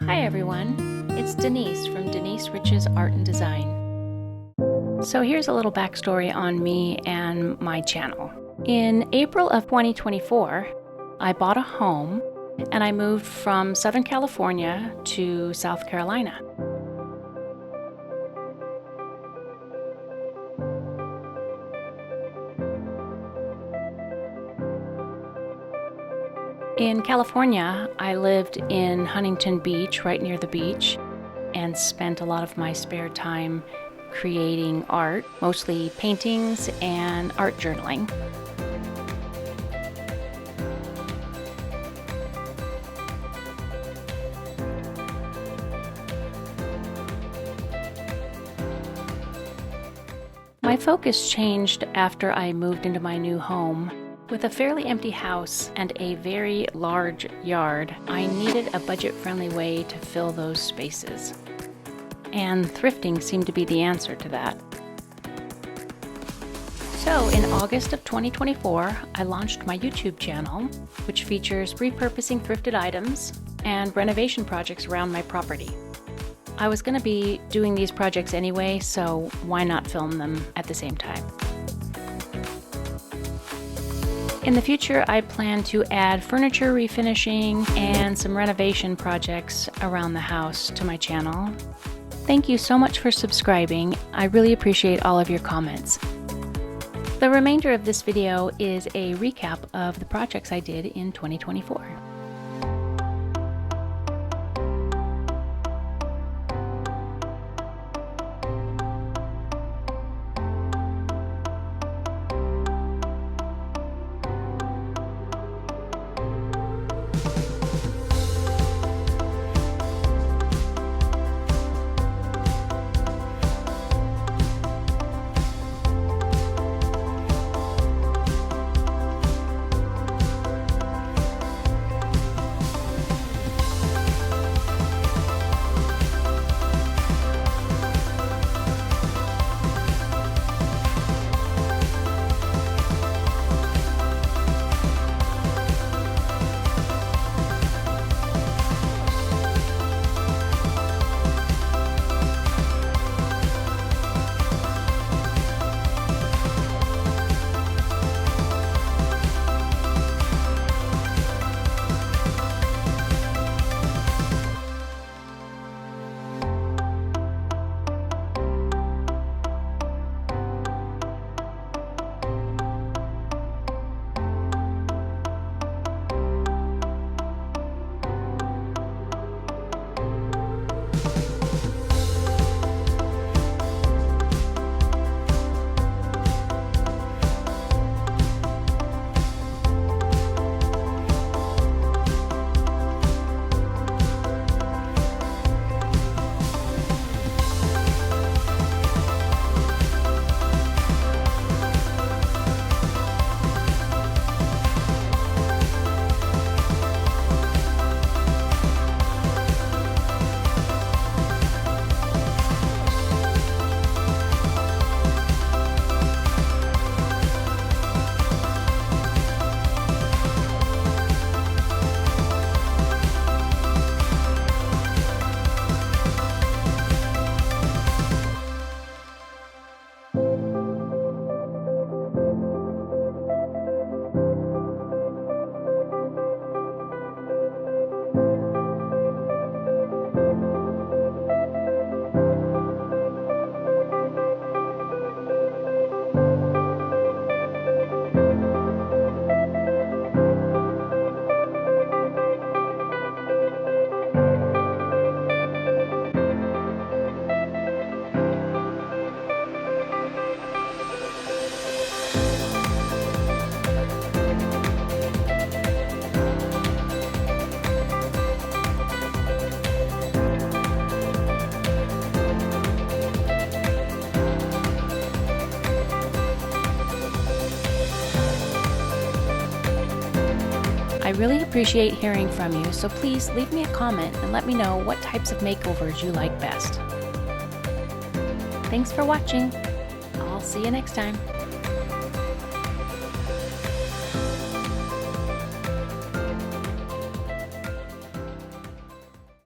Hi everyone, it's Denise from Denise Rich's Art and Design. So here's a little backstory on me and my channel. In April of 2024, I bought a home and I moved from Southern California to South Carolina. In California, I lived in Huntington Beach, right near the beach, and spent a lot of my spare time creating art, mostly paintings and art journaling. My focus changed after I moved into my new home. With a fairly empty house and a very large yard, I needed a budget-friendly way to fill those spaces. And thrifting seemed to be the answer to that. So in August of 2024, I launched my YouTube channel, which features repurposing thrifted items and renovation projects around my property. I was going to be doing these projects anyway, so why not film them at the same time? In the future, I plan to add furniture refinishing and some renovation projects around the house to my channel. Thank you so much for subscribing. I really appreciate all of your comments. The remainder of this video is a recap of the projects I did in 2024. I really appreciate hearing from you, so please leave me a comment and let me know what types of makeovers you like best. Thanks for watching. I'll see you next time.